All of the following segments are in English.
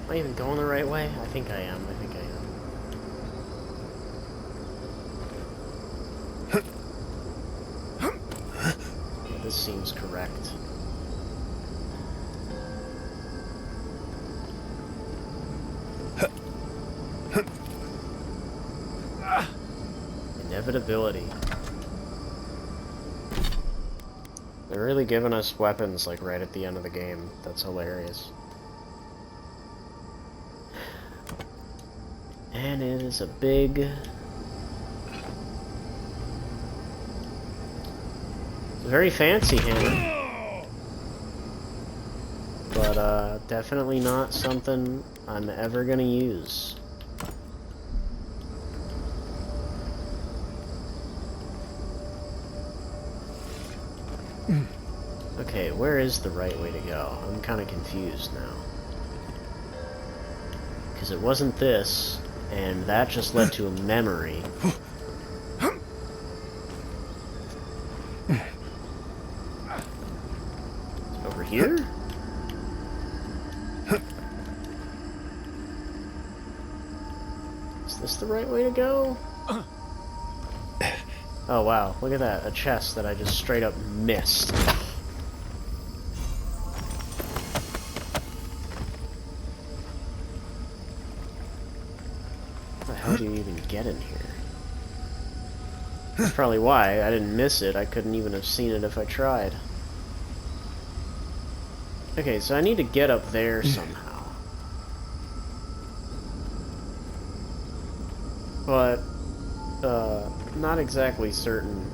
Am I even going the right way? I think I am. I think I am. Yeah, this seems correct. Inevitability. They're really giving us weapons, like, right at the end of the game. That's hilarious. And it is a big... It's a very fancy hammer. But, definitely not something I'm ever gonna use. Okay, where is the right way to go? I'm kind of confused now. Because it wasn't this, and that just led to a memory. Over here? Is this the right way to go? Oh wow, look at that, a chest that I just straight up missed. How do you even get in here? That's probably why I didn't miss it. I couldn't even have seen it if I tried. Okay, so I need to get up there somehow. But, not exactly certain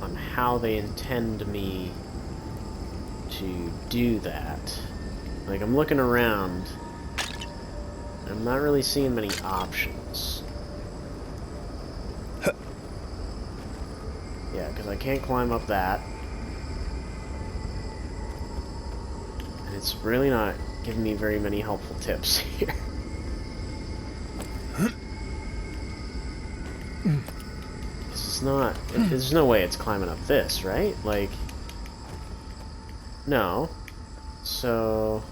on how they intend me to do that. Like, I'm looking around, I'm not really seeing many options. Yeah, because I can't climb up that. And it's really not giving me very many helpful tips here. Because it's not... There's no way it's climbing up this, right? Like... No. So...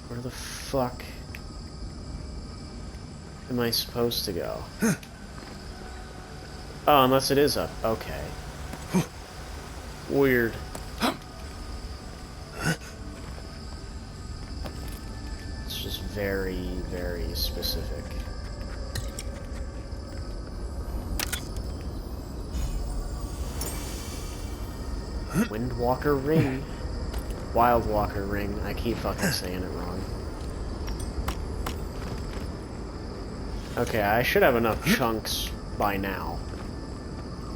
Where the fuck am I supposed to go? Oh, unless it is up. Okay. Weird. It's just very, very specific. Windwalker Ring. Wildwalker Ring. I keep fucking saying it wrong. Okay, I should have enough chunks by now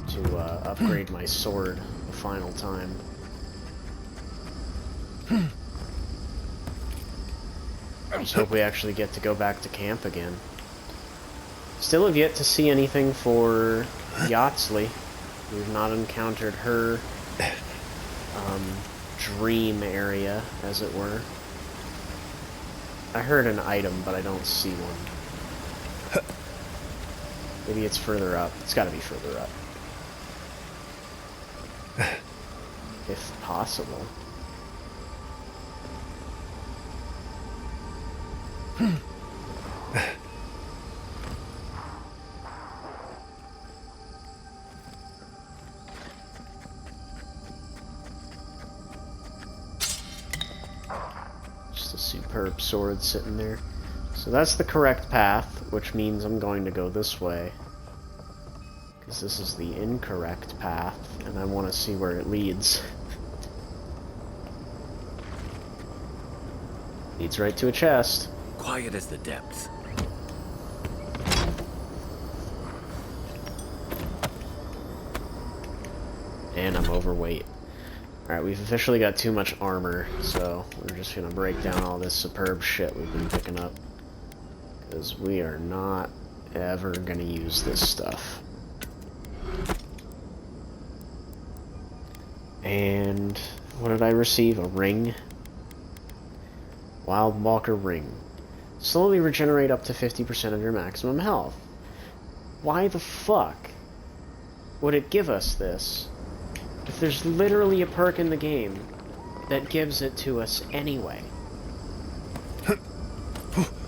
to upgrade my sword the final time. I just hope we actually get to go back to camp again. Still have yet to see anything for Yatsley. We've not encountered her dream area, as it were. I heard an item, but I don't see one. Maybe it's further up. It's gotta be further up. If possible. Just a superb sword sitting there. So that's the correct path, which means I'm going to go this way. Because this is the incorrect path, and I want to see where it leads. Leads right to a chest. Quiet as the depths. And I'm overweight. Alright, we've officially got too much armor, so we're just gonna break down all this superb shit we've been picking up. Because we are not ever gonna use this stuff. And what did I receive? A ring? Wildwalker Ring. Slowly regenerate up to 50% of your maximum health. Why the fuck would it give us this if there's literally a perk in the game that gives it to us anyway.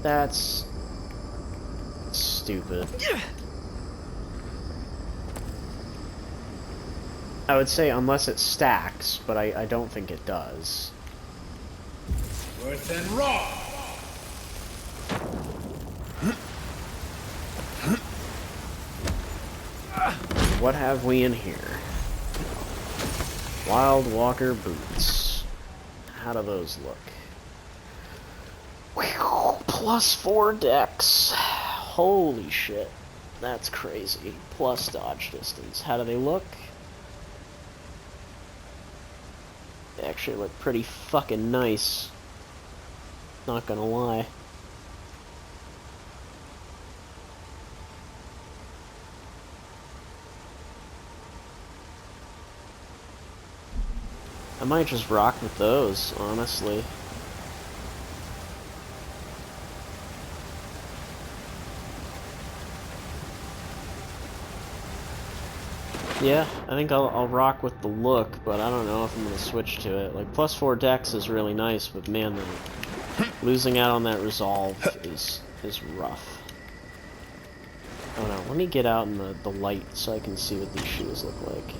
That's stupid. I would say unless it stacks, but I don't think it does. Worse than raw. What have we in here? Wild Walker boots. How do those look? +4 dex. Holy shit. That's crazy. Plus dodge distance. How do they look? They actually look pretty fucking nice. Not gonna lie. I might just rock with those, honestly. Yeah, I think I'll rock with the look, but I don't know if I'm gonna switch to it. Like, +4 dex is really nice, but man, losing out on that resolve is rough. I don't know, let me get out in the light so I can see what these shoes look like.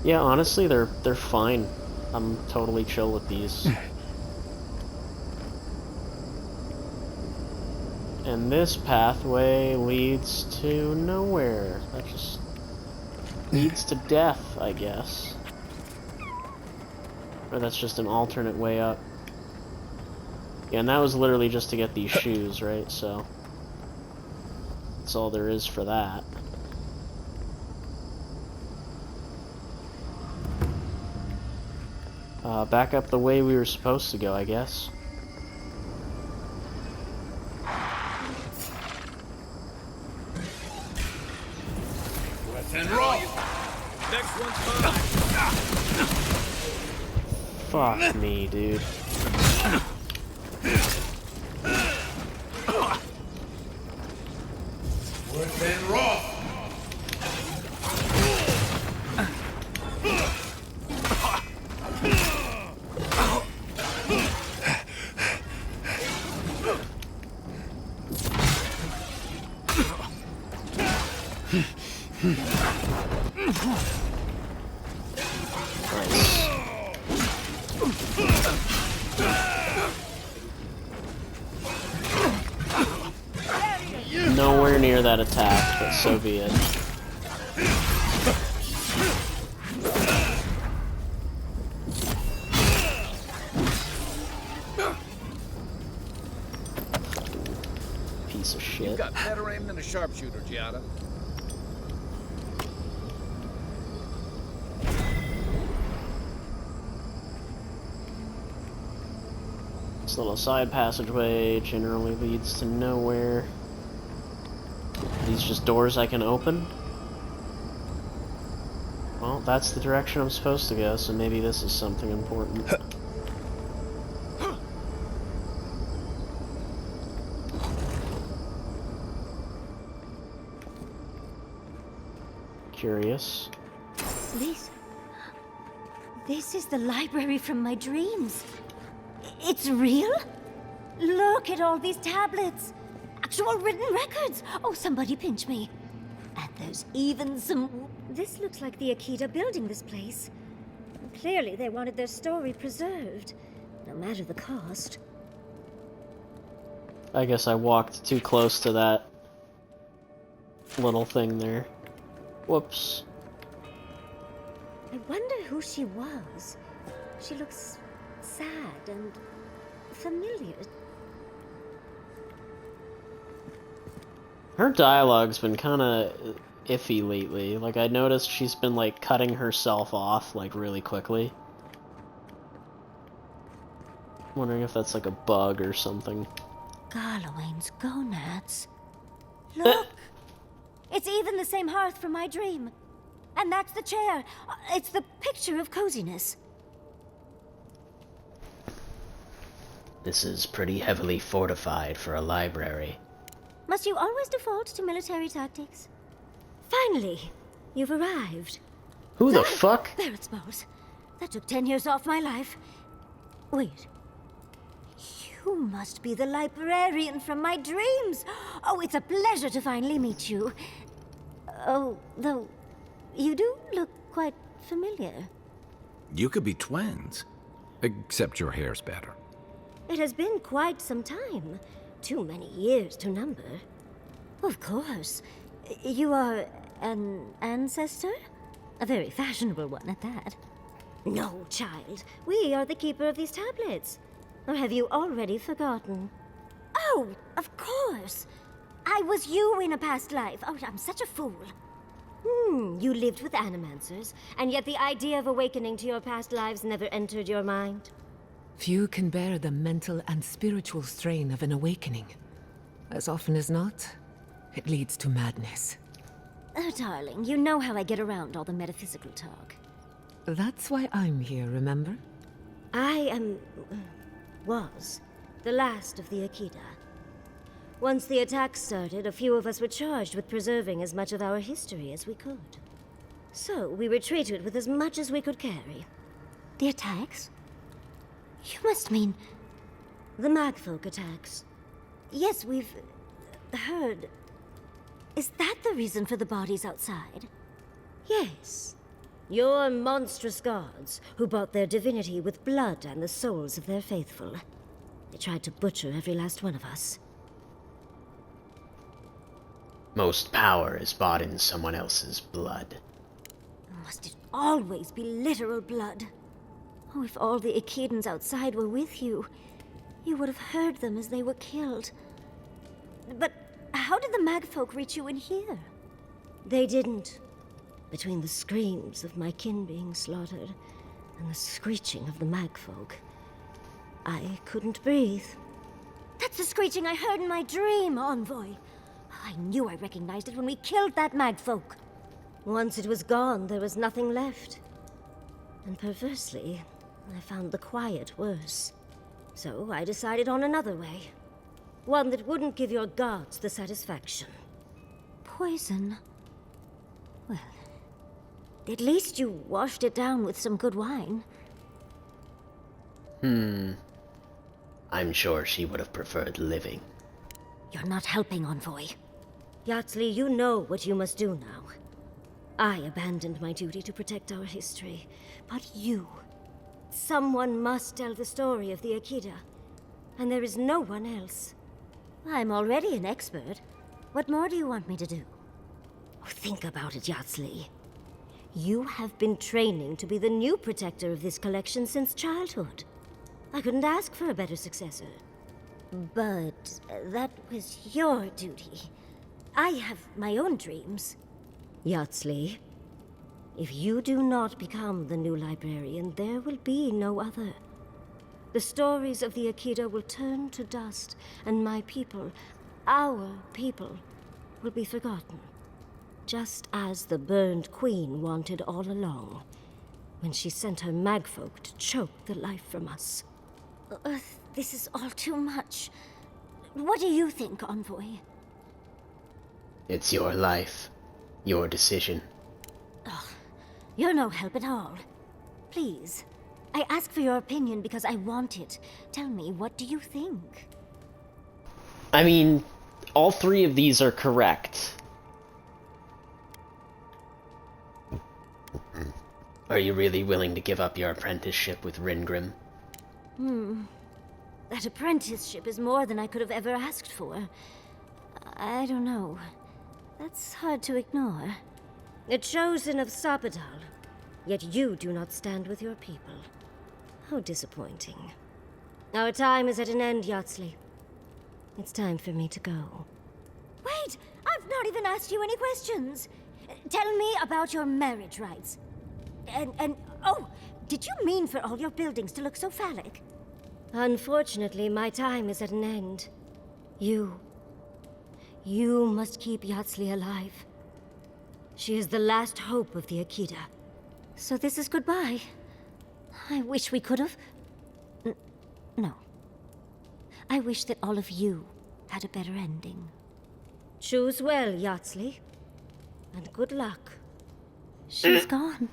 Yeah, honestly, they're fine. I'm totally chill with these. And this pathway leads to nowhere. That just leads to death, I guess. Or that's just an alternate way up. Yeah, and that was literally just to get these shoes, right? So that's all there is for that. Back up the way we were supposed to go, I guess. And roll. Next one's mine. Fuck me, dude. Worse than raw. Nowhere near that attack, but so be it. Piece of shit. You've got better aim than a sharpshooter, Giada. This little side passageway generally leads to nowhere. Are these just doors I can open? Well, that's the direction I'm supposed to go, so maybe this is something important. Curious. This is the library from my dreams. It's real? Look at all these tablets. Actual written records. Oh, somebody pinch me. And there's even some... This looks like the Akita building this place. Clearly they wanted their story preserved, no matter the cost. I guess I walked too close to that little thing there. Whoops. I wonder who she was. She looks sad and familiar. Her dialogue's been kind of iffy lately. Like, I noticed she's been, like, cutting herself off, like, really quickly. Wondering if that's, like, a bug or something. Garlowain's gonads. Look! It's even the same hearth from my dream. And that's the chair. It's the picture of coziness. This is pretty heavily fortified for a library. Must you always default to military tactics? Finally, you've arrived. Who the fuck? There it smells. That took 10 years off my life. Wait. You must be the librarian from my dreams. Oh, it's a pleasure to finally meet you. Oh, though, you do look quite familiar. You could be twins. Except your hair's better. It has been quite some time. Too many years to number. Of course. You are an ancestor? A very fashionable one at that. No, child. We are the keeper of these tablets. Or have you already forgotten? Oh, of course. I was you in a past life. Oh, I'm such a fool. You lived with animancers, and yet the idea of awakening to your past lives never entered your mind. Few can bear the mental and spiritual strain of an awakening. As often as not, it leads to madness. Oh, darling, you know how I get around all the metaphysical talk. That's why I'm here, remember? I was the last of the Akita. Once the attack started, a few of us were charged with preserving as much of our history as we could. So we retreated with as much as we could carry. The attacks? You must mean the Magfolk attacks. Yes, we've heard. Is that the reason for the bodies outside? Yes. Your monstrous gods, who bought their divinity with blood and the souls of their faithful. They tried to butcher every last one of us. Most power is bought in someone else's blood. Must it always be literal blood? Oh, if all the Akidans outside were with you, you would have heard them as they were killed. But how did the Magfolk reach you in here? They didn't. Between the screams of my kin being slaughtered and the screeching of the Magfolk, I couldn't breathe. That's the screeching I heard in my dream, Envoy. I knew I recognized it when we killed that Magfolk. Once it was gone, there was nothing left. And perversely, I found the quiet worse. So I decided on another way. One that wouldn't give your gods the satisfaction. Poison? Well, at least you washed it down with some good wine. I'm sure she would have preferred living. You're not helping, Envoy. Yatsley, you know what you must do now. I abandoned my duty to protect our history, but you... Someone must tell the story of the Akita, and there is no one else. I'm already an expert. What more do you want me to do? Oh, think about it, Yatsley. You have been training to be the new protector of this collection since childhood. I couldn't ask for a better successor. But that was your duty. I have my own dreams. Yatsley, if you do not become the new librarian, there will be no other. The stories of the Akita will turn to dust, and my people, our people, will be forgotten. Just as the burned queen wanted all along, when she sent her Magfolk to choke the life from us. This is all too much. What do you think, Envoy? It's your life. Your decision. You're no help at all. Please, I ask for your opinion because I want it. Tell me, what do you think? I mean, all three of these are correct. Are you really willing to give up your apprenticeship with Ringrim? That apprenticeship is more than I could have ever asked for. I don't know. That's hard to ignore. A chosen of Sapadal, yet you do not stand with your people. How disappointing. Our time is at an end, Yatsley. It's time for me to go. Wait! I've not even asked you any questions! Tell me about your marriage rights. Oh, did you mean for all your buildings to look so phallic? Unfortunately, my time is at an end. You must keep Yatsley alive. She is the last hope of the Akita. So this is goodbye. I wish we could have... No. I wish that all of you had a better ending. Choose well, Yatsley. And good luck. She's gone.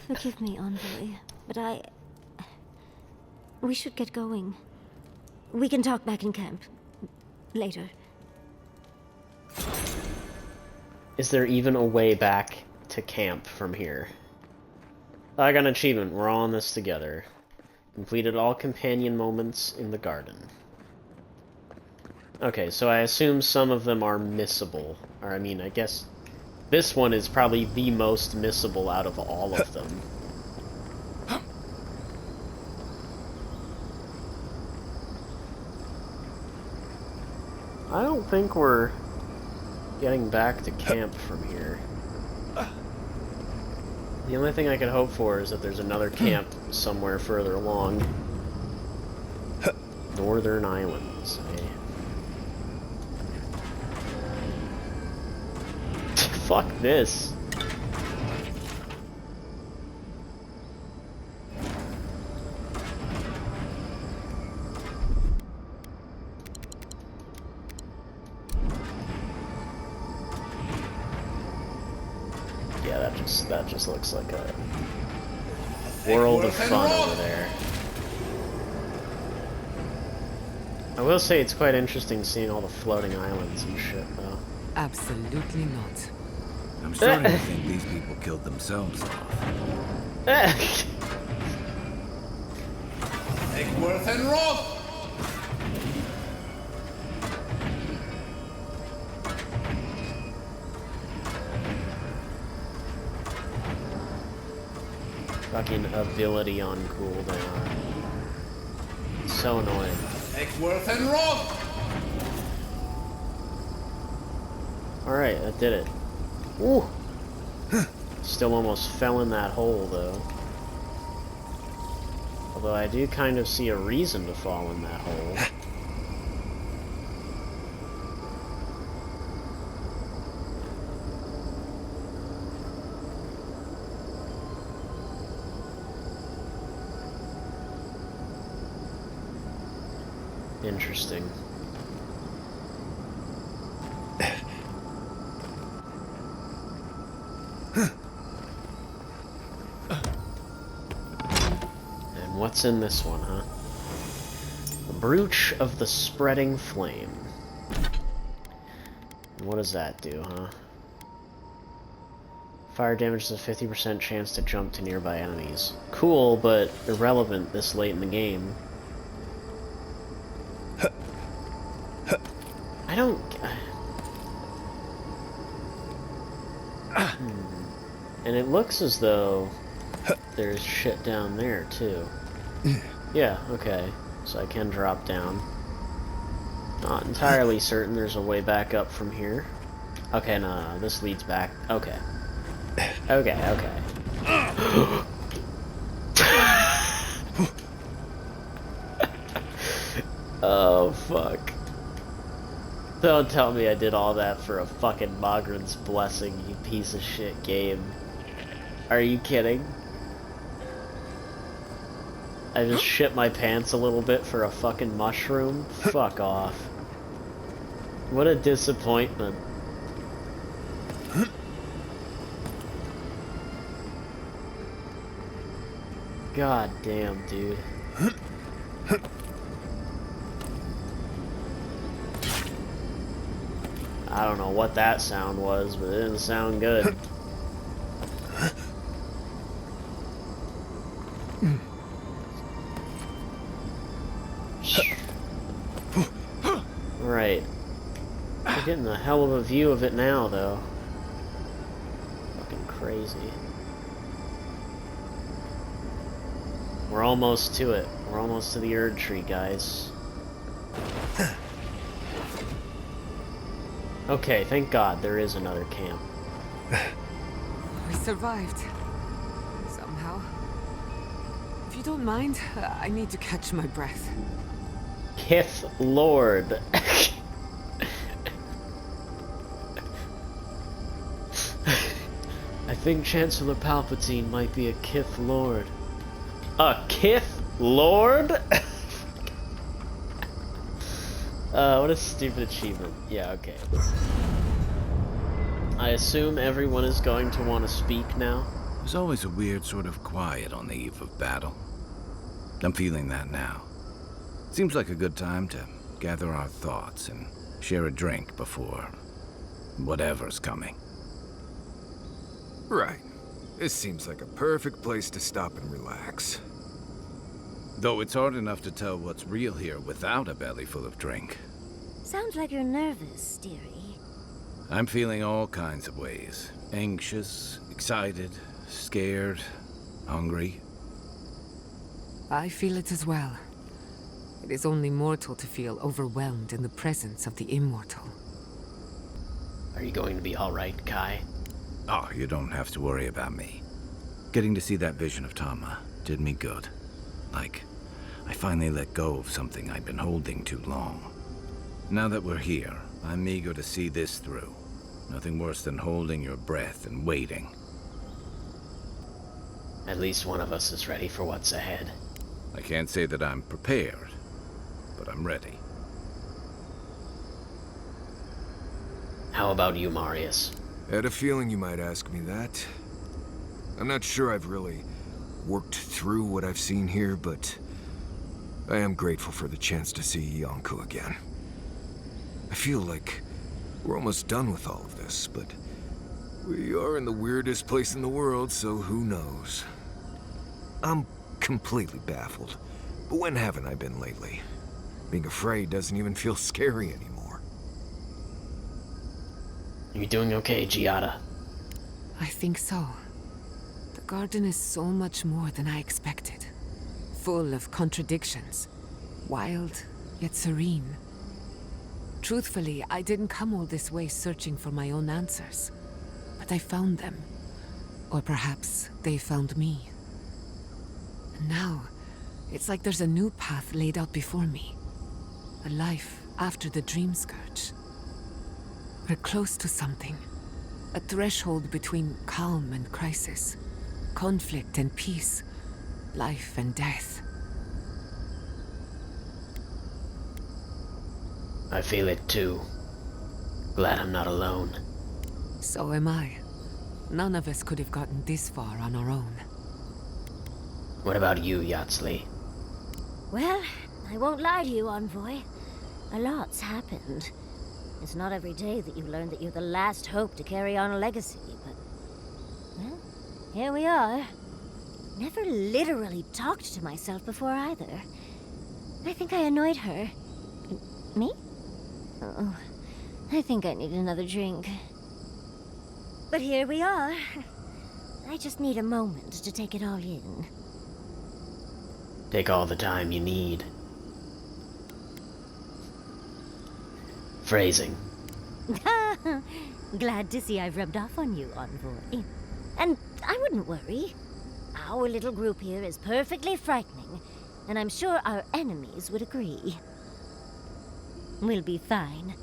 Forgive me, Envoy, but we should get going. We can talk back in camp. Later. Is there even a way back to camp from here? I got an achievement. We're all in this together. Completed all companion moments in the garden. Okay, so I assume some of them are missable. Or, I mean, I guess this one is probably the most missable out of all of them. I don't think we're getting back to camp from here. The only thing I could hope for is that there's another camp somewhere further along. Northern Islands, eh? Fuck this. Yeah, that just looks like a world of fun over there. I will say it's quite interesting seeing all the floating islands and shit, though. Absolutely not. I'm starting to think these people killed themselves off. Egworth and Roth! Fucking ability on cooldown. So annoying. Egworth and Roth! Alright, that did it. Ooh! Still almost fell in that hole, though. Although I do kind of see a reason to fall in that hole. Interesting. And what's in this one, huh? The Brooch of the Spreading Flame. And what does that do, huh? Fire damage has a 50% chance to jump to nearby enemies. Cool, but irrelevant this late in the game. I don't... And it looks as though there's shit down there, too. Yeah, okay. So I can drop down. Not entirely certain there's a way back up from here. Okay, no, this leads back. Okay. Okay. Oh, fuck. Don't tell me I did all that for a fucking Mogren's Blessing, you piece of shit game. Are you kidding? I just shit my pants a little bit for a fucking mushroom? Fuck off. What a disappointment. God damn, dude. I don't know what that sound was, but it didn't sound good. Right. We're getting a hell of a view of it now, though. Fucking crazy. We're almost to it. We're almost to the Erd Tree, guys. Okay, thank God there is another camp. We survived. Somehow. If you don't mind, I need to catch my breath. Kith Lord. I think Chancellor Palpatine might be a Kith Lord. A Kith Lord? What a stupid achievement. Yeah, okay. I assume everyone is going to want to speak now. There's always a weird sort of quiet on the eve of battle. I'm feeling that now. Seems like a good time to gather our thoughts and share a drink before whatever's coming. Right. This seems like a perfect place to stop and relax. Though it's hard enough to tell what's real here without a belly full of drink. Sounds like you're nervous, dearie. I'm feeling all kinds of ways. Anxious, excited, scared, hungry. I feel it as well. It is only mortal to feel overwhelmed in the presence of the immortal. Are you going to be alright, Kai? Oh, you don't have to worry about me. Getting to see that vision of Tama did me good. Like, I finally let go of something I'd been holding too long. Now that we're here, I'm eager to see this through. Nothing worse than holding your breath and waiting. At least one of us is ready for what's ahead. I can't say that I'm prepared, but I'm ready. How about you, Marius? I had a feeling you might ask me that. I'm not sure I've really worked through what I've seen here, but I am grateful for the chance to see Yonko again. I feel like we're almost done with all of this, but we are in the weirdest place in the world, so who knows? I'm completely baffled, but when haven't I been lately? Being afraid doesn't even feel scary anymore. Are you doing okay, Giada? I think so. The garden is so much more than I expected. Full of contradictions. Wild, yet serene. Truthfully, I didn't come all this way searching for my own answers. But I found them. Or perhaps they found me. And now, it's like there's a new path laid out before me. A life after the Dream Scourge. We're close to something. A threshold between calm and crisis. Conflict and peace. Life and death. I feel it too. Glad I'm not alone. So am I. None of us could have gotten this far on our own. What about you, Yatsli? Well, I won't lie to you, Envoy. A lot's happened. It's not every day that you learn that you're the last hope to carry on a legacy, but... well, here we are. Never literally talked to myself before either. I think I annoyed her. Me? Oh, I think I need another drink. But here we are. I just need a moment to take it all in. Take all the time you need. Phrasing. Glad to see I've rubbed off on you, Envoy. And I wouldn't worry. Our little group here is perfectly frightening, and I'm sure our enemies would agree. We'll be fine.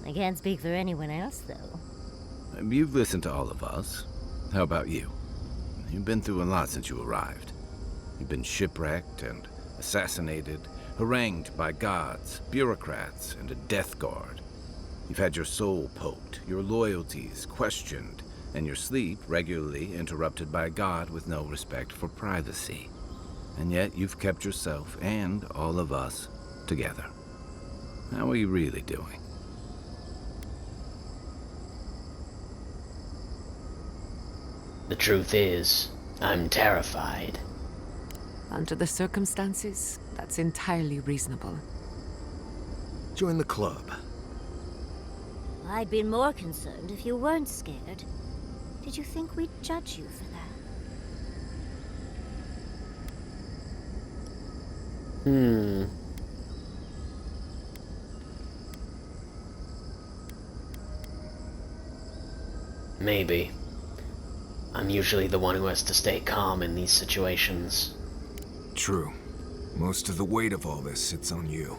I can't speak for anyone else, though. You've listened to all of us. How about you? You've been through a lot since you arrived. You've been shipwrecked and assassinated, harangued by gods, bureaucrats, and a death guard. You've had your soul poked, your loyalties questioned, and your sleep regularly interrupted by a god with no respect for privacy. And yet you've kept yourself and all of us together. How are you really doing? The truth is, I'm terrified. Under the circumstances, that's entirely reasonable. Join the club. I'd been more concerned if you weren't scared. Did you think we'd judge you for that? Maybe. I'm usually the one who has to stay calm in these situations. True. Most of the weight of all this sits on you.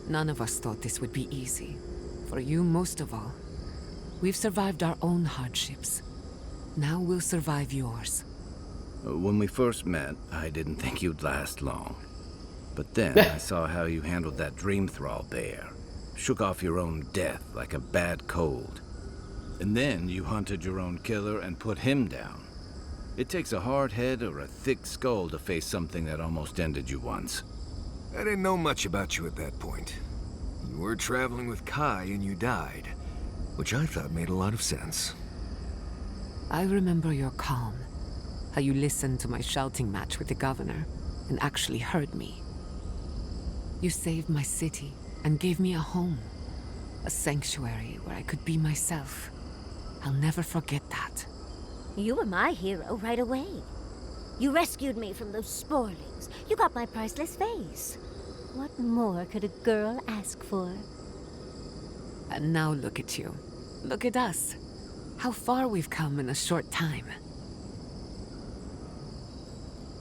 None of us thought this would be easy. For you, most of all. We've survived our own hardships. Now we'll survive yours. When we first met, I didn't think you'd last long. But then I saw how you handled that dream thrall bear. Shook off your own death like a bad cold. And then you hunted your own killer and put him down. It takes a hard head or a thick skull to face something that almost ended you once. I didn't know much about you at that point. You were traveling with Kai and you died, which I thought made a lot of sense. I remember your calm. How you listened to my shouting match with the governor and actually heard me. You saved my city and gave me a home. A sanctuary where I could be myself. I'll never forget that. You were my hero right away. You rescued me from those sporlings. You got my priceless face. What more could a girl ask for? And now look at you. Look at us. How far we've come in a short time.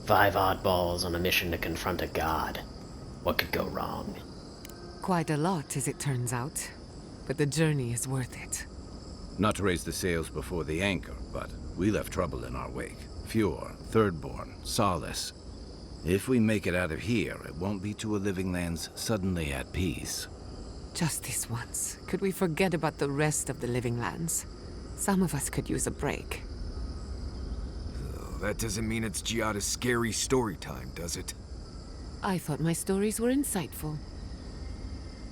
5 oddballs on a mission to confront a god. What could go wrong? Quite a lot, as it turns out. But the journey is worth it. Not to raise the sails before the anchor, but we left trouble in our wake. Fjord, Thirdborn, Solace. If we make it out of here, it won't be to a living lands suddenly at peace. Just this once. Could we forget about the rest of the living lands? Some of us could use a break. That doesn't mean it's Giada's scary story time, does it? I thought my stories were insightful.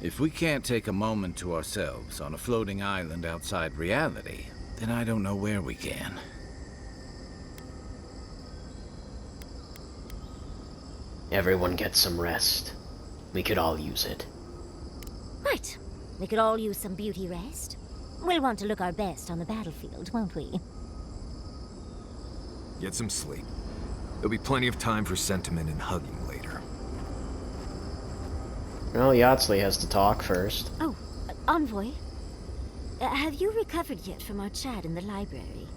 If we can't take a moment to ourselves on a floating island outside reality, then I don't know where we can. Everyone get some rest. We could all use it. Right. We could all use some beauty rest. We'll want to look our best on the battlefield, won't we? Get some sleep. There'll be plenty of time for sentiment and hugging later. Well, Yatsley has to talk first. Oh, Envoy. Have you recovered yet from our chat in the library?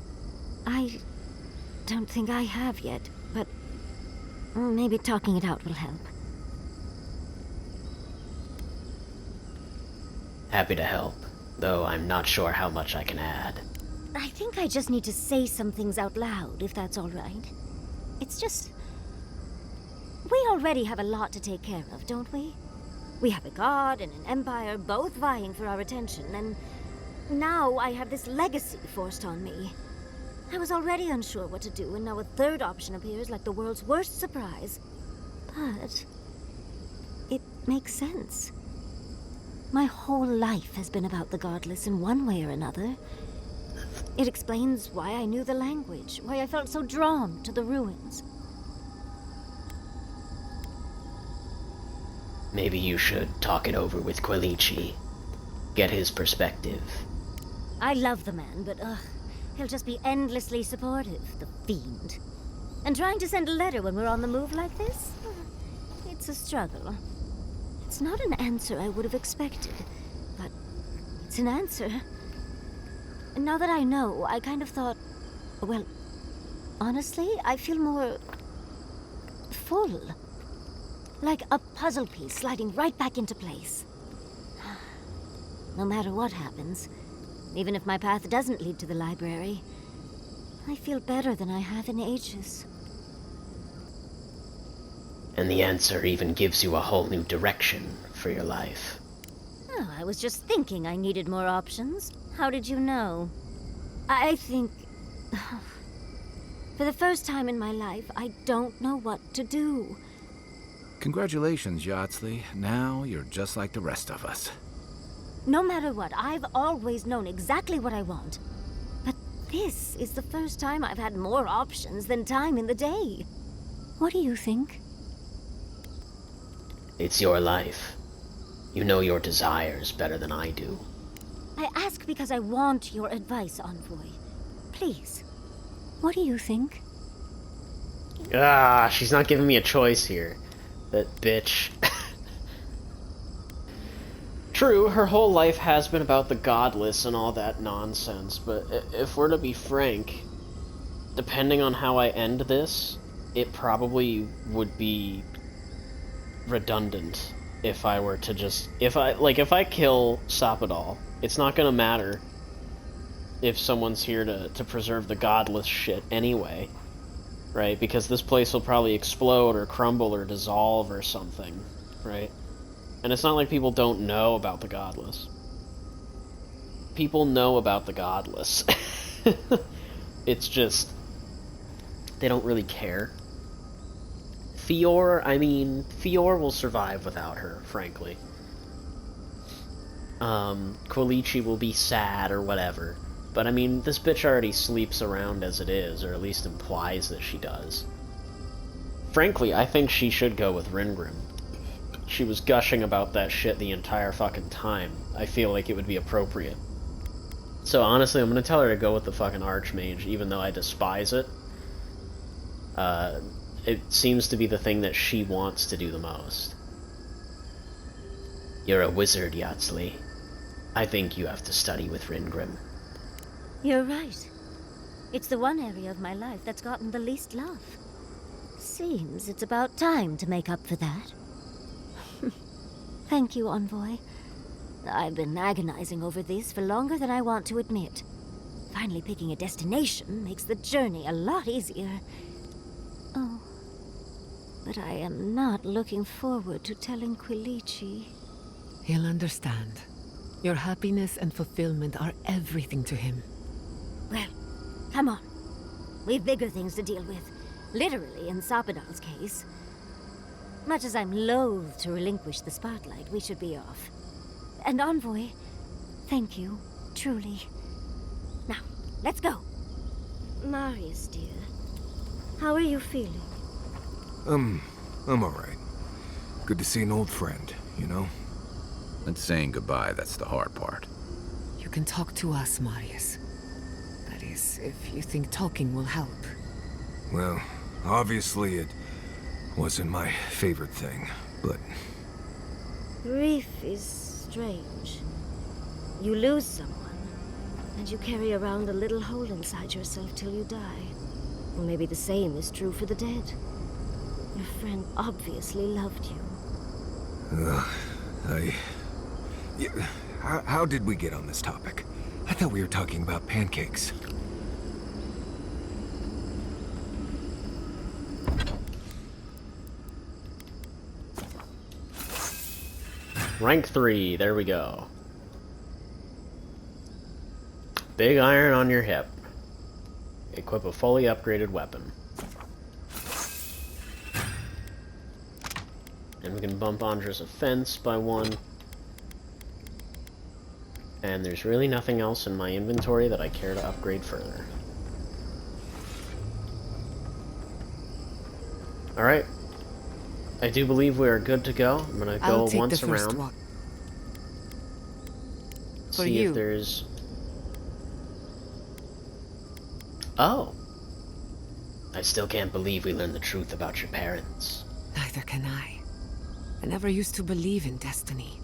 I don't think I have yet, but maybe talking it out will help. Happy to help, though I'm not sure how much I can add. I think I just need to say some things out loud, if that's all right. It's just... we already have a lot to take care of, don't we? We have a god and an empire both vying for our attention, and now I have this legacy forced on me. I was already unsure what to do, and now a third option appears like the world's worst surprise. But it makes sense. My whole life has been about the godless in one way or another. It explains why I knew the language, why I felt so drawn to the ruins. Maybe you should talk it over with Quilici. Get his perspective. I love the man, but he'll just be endlessly supportive, the fiend. And trying to send a letter when we're on the move like this? It's a struggle. It's not an answer I would have expected, but it's an answer. And now that I know, I kind of thought, well, honestly, I feel more full. Like a puzzle piece sliding right back into place. No matter what happens, even if my path doesn't lead to the library, I feel better than I have in ages. And the answer even gives you a whole new direction for your life. Oh, I was just thinking I needed more options. How did you know? I think... for the first time in my life, I don't know what to do. Congratulations, Yatsley. Now you're just like the rest of us. No matter what, I've always known exactly what I want. But this is the first time I've had more options than time in the day. What do you think? It's your life. You know your desires better than I do. I ask because I want your advice, Envoy. Please. What do you think? Ah, she's not giving me a choice here. That bitch. True, her whole life has been about the godless and all that nonsense, but if we're to be frank, depending on how I end this, it probably would be redundant if I were to just... If I kill Sapadal, it's not gonna matter if someone's here to preserve the godless shit anyway. Right? Because this place will probably explode or crumble or dissolve or something, right? And it's not like people don't know about the godless. people know about the Godless. It's just, they don't really care. Fior will survive without her, frankly. Quilichi will be sad or whatever. But I mean, this bitch already sleeps around as it is, or at least implies that she does. Frankly, I think she should go with Ringrim. She was gushing about that shit the entire fucking time. I feel like it would be appropriate. So honestly, I'm gonna tell her to go with the fucking Archmage, even though I despise it. It seems to be the thing that she wants to do the most. You're a wizard, Yatsley. I think you have to study with Ringrim. You're right. It's the one area of my life that's gotten the least love. Seems it's about time to make up for that. Thank you, Envoy. I've been agonizing over this for longer than I want to admit. Finally picking a destination makes the journey a lot easier. Oh, but I am not looking forward to telling Quilichi. He'll understand. Your happiness and fulfillment are everything to him. Well, come on. We've bigger things to deal with. Literally, in Sapadal's case. Much as I'm loath to relinquish the spotlight, we should be off. And Envoy, thank you, truly. Now, let's go. Marius, dear, how are you feeling? I'm alright. Good to see an old friend, you know? And saying goodbye, that's the hard part. You can talk to us, Marius. That is, if you think talking will help. Well, obviously it wasn't my favorite thing, but... Grief is strange. You lose someone, and you carry around a little hole inside yourself till you die. Or maybe the same is true for the dead. Your friend obviously loved you. How did we get on this topic? I thought we were talking about pancakes. Rank 3, there we go. Big iron on your hip. Equip a fully upgraded weapon. And we can bump Andra's offense by 1. And there's really nothing else in my inventory that I care to upgrade further. Alright. I do believe we are good to go. I'm gonna go once around. See if there's... Oh! I still can't believe we learned the truth about your parents. Neither can I. I never used to believe in destiny.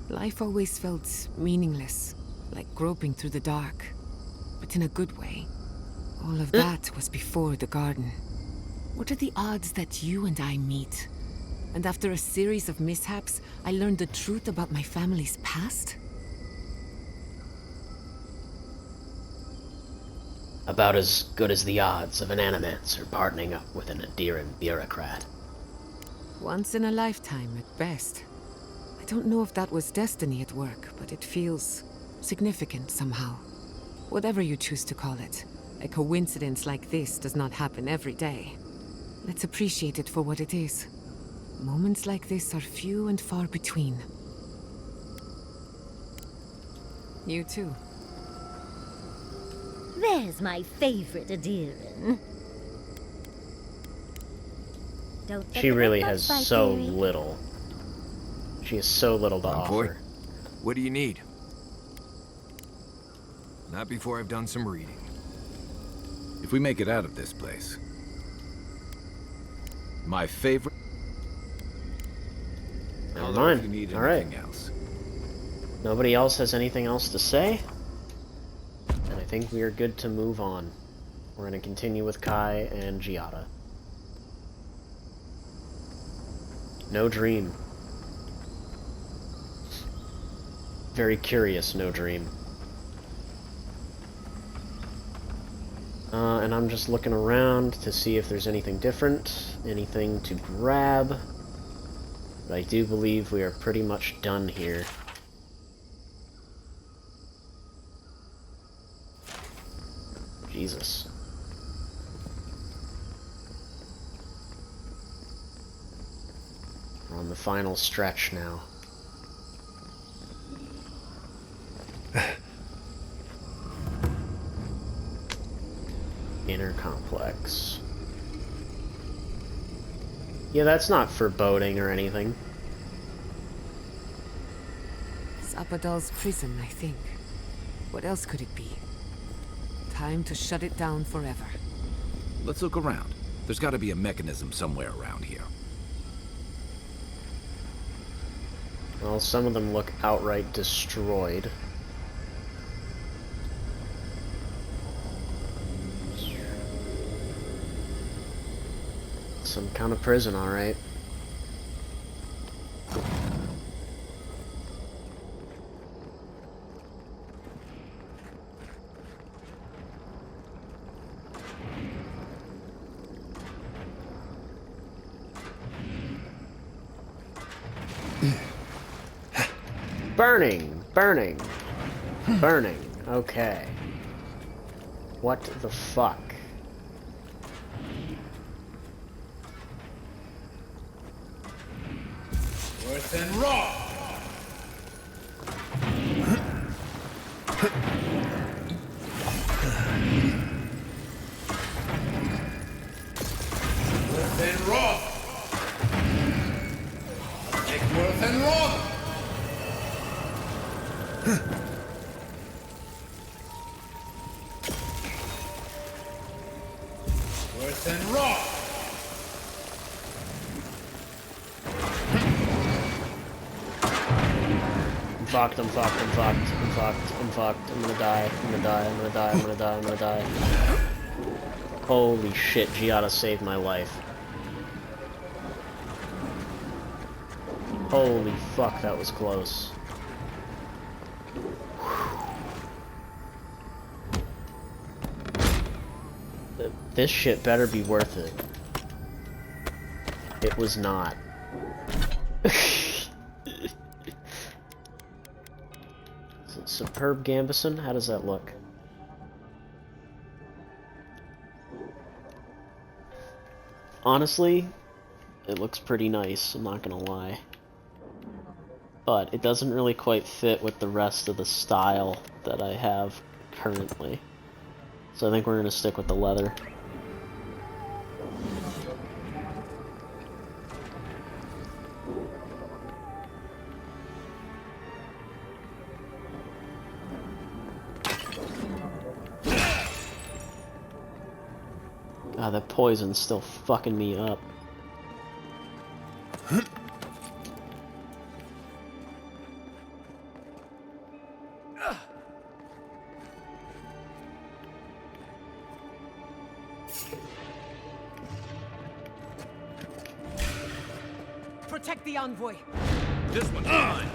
Life always felt meaningless, like groping through the dark. But in a good way. All of that was before the garden. What are the odds that you and I meet? And after a series of mishaps, I learned the truth about my family's past? About as good as the odds of an animancer partnering up with an Adiran bureaucrat. Once in a lifetime, at best. I don't know if that was destiny at work, but it feels significant somehow. Whatever you choose to call it, a coincidence like this does not happen every day. Let's appreciate it for what it is. Moments like this are few and far between. You too. There's my favorite Adiran. She really has so little. She has so little to offer. What do you need? Not before I've done some reading. If we make it out of this place... My favorite... Never Although if you mind. need Alright. anything else. Nobody else has anything else to say? And I think we are good to move on. We're going to continue with Kai and Giada. No dream. Very curious, no dream. And I'm just looking around to see if there's anything different, anything to grab. But I do believe we are pretty much done here. Jesus. We're on the final stretch now. Inner complex. Yeah, that's not foreboding or anything. Sapadal's prison, I think. What else could it be? Time to shut it down forever. Let's look around. There's got to be a mechanism somewhere around here. Well, some of them look outright destroyed. Some kind of prison, alright. Burning! Burning! Burning. Okay. What the fuck? Worse than raw. Worse than raw. Take worse than raw. Worse than raw. I'm fucked, I'm fucked, I'm fucked, I'm fucked, I'm fucked, I'm gonna die, I'm gonna die, I'm gonna die, I'm gonna die, I'm gonna die. Holy shit, Giada saved my life. Holy fuck, that was close. This shit better be worth it. It was not. Is it Superb Gambison? How does that look? Honestly, it looks pretty nice, I'm not gonna lie. But it doesn't really quite fit with the rest of the style that I have currently. So I think we're gonna stick with the leather. God, that poison's still fucking me up. Protect the Envoy. This one's mine.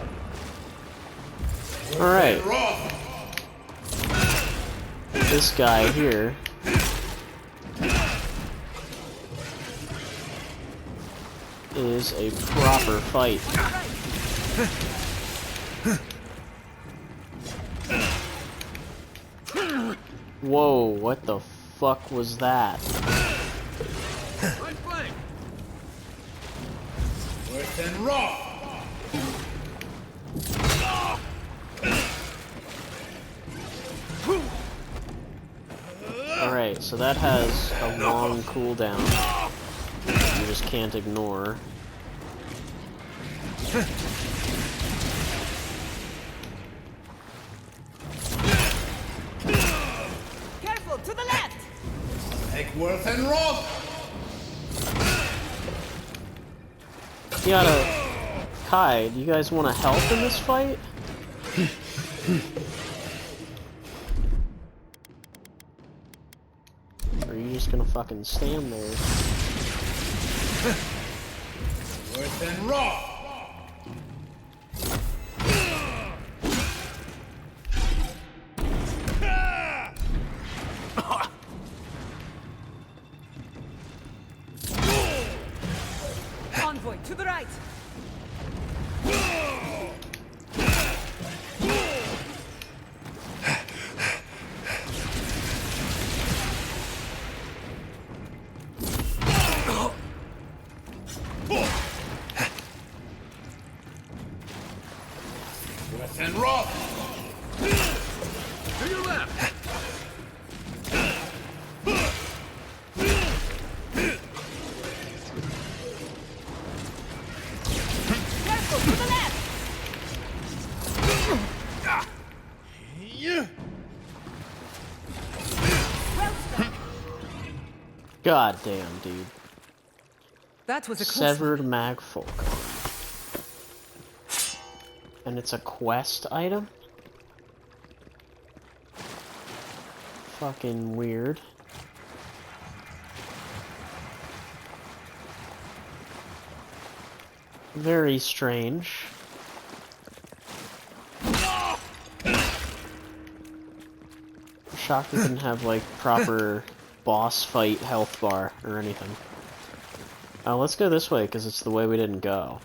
Alright. This guy here is a proper fight. Whoa, what the fuck was that? Right flank. Worse than raw. Alright, so that has a long cooldown. You just can't ignore. Careful, to the left! Take worse than raw. Giada, Kai, do you guys want to help in this fight? Or are you just gonna fucking stand there? Worse than raw. Envoy, to the right! God damn, dude. That was a close Severed one. magfolk arm. And it's a quest item? Fucking weird. Very strange. I'm shocked it didn't have, like, proper boss fight health bar or anything. Oh, let's go this way, because it's the way we didn't go.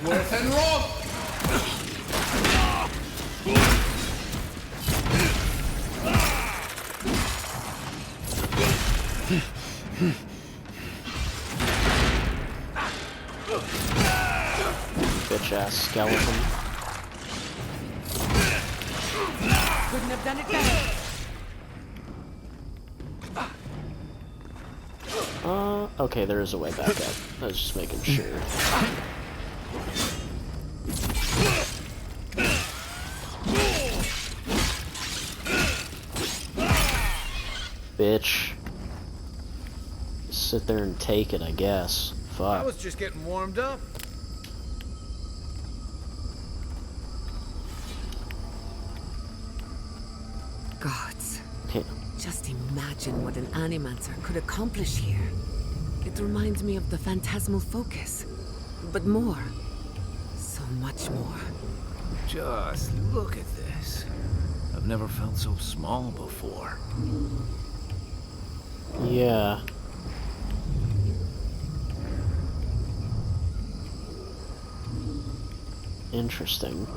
Worth and rock! Bitch ass skeleton. Couldn't have done it better. Okay, there is a way back up. I was just making sure. Bitch. Sit there and take it, I guess. Fuck. I was just getting warmed up. Gods. Yeah. Just imagine what an Animancer could accomplish here. It reminds me of the phantasmal focus. But more. So much more. Just look at this. I've never felt so small before. Yeah. Interesting.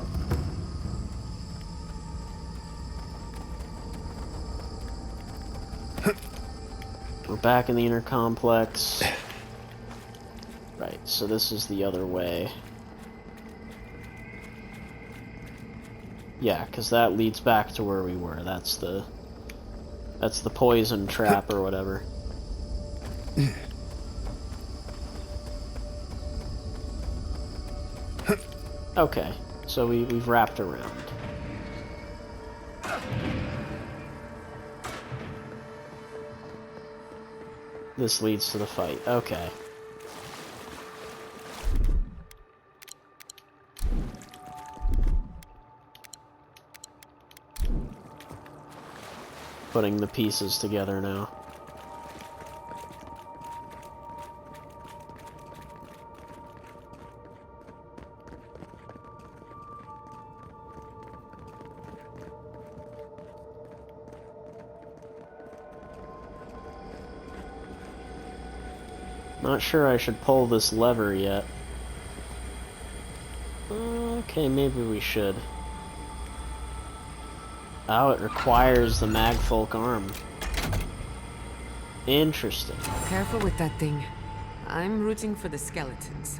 We're back in the inner complex. Right, so this is the other way. Yeah, because that leads back to where we were. That's the poison trap or whatever. Okay, so we've wrapped around. This leads to the fight. Okay. Putting the pieces together now. Not sure I should pull this lever yet. Okay, maybe we should. Oh, it requires the magfolk arm. Interesting. Careful with that thing. I'm rooting for the skeletons.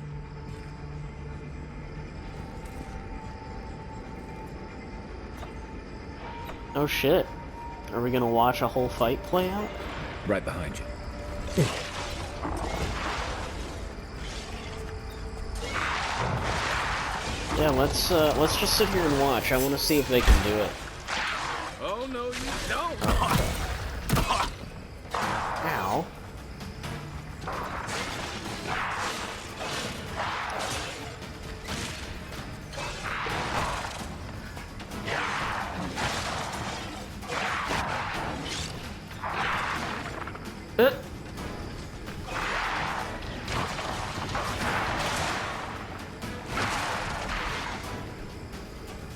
Oh shit. Are we gonna watch a whole fight play out? Right behind you. Yeah, let's just sit here and watch. I want to see if they can do it. Oh, no, you don't. Ow.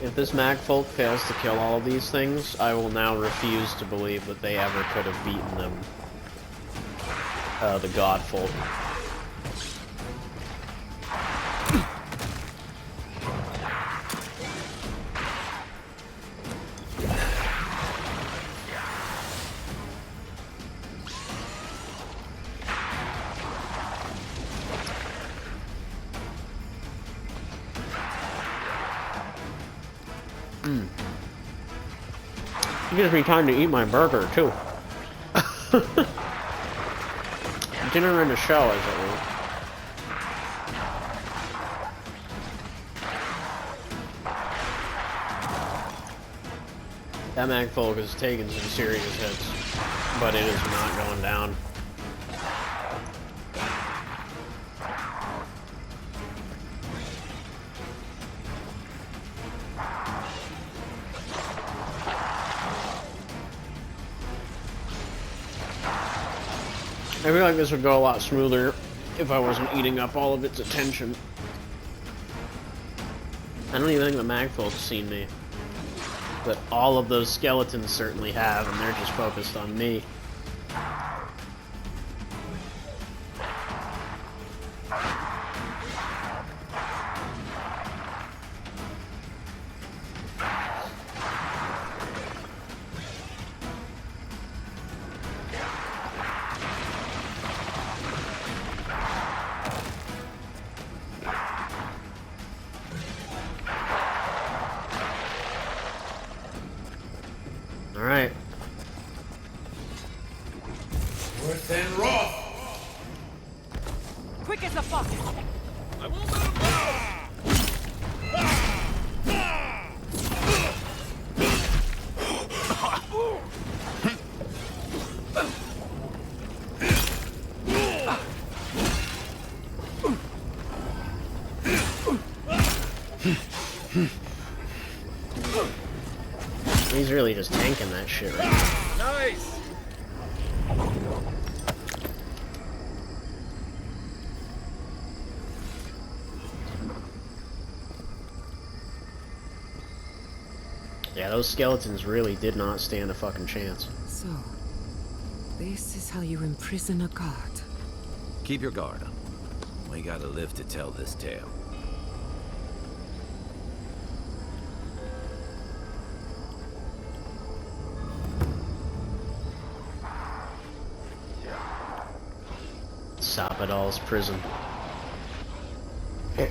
If this magfolk fails to kill all of these things, I will now refuse to believe that they ever could have beaten them. The godfolk. It gives me time to eat my burger, too. Dinner and a show, as it were. That magfolk is taking some serious hits, but it is not going down. I feel like this would go a lot smoother if I wasn't eating up all of its attention. I don't even think the magfolk's seen me. But all of those skeletons certainly have, and they're just focused on me. Alright. Worse than Roth! Quick as a fox! I won't let him He's really just tanking that shit right now. Nice! Yeah, those skeletons really did not stand a fucking chance. So, this is how you imprison a god. Keep your guard up. We gotta live to tell this tale. Sapadal's prison.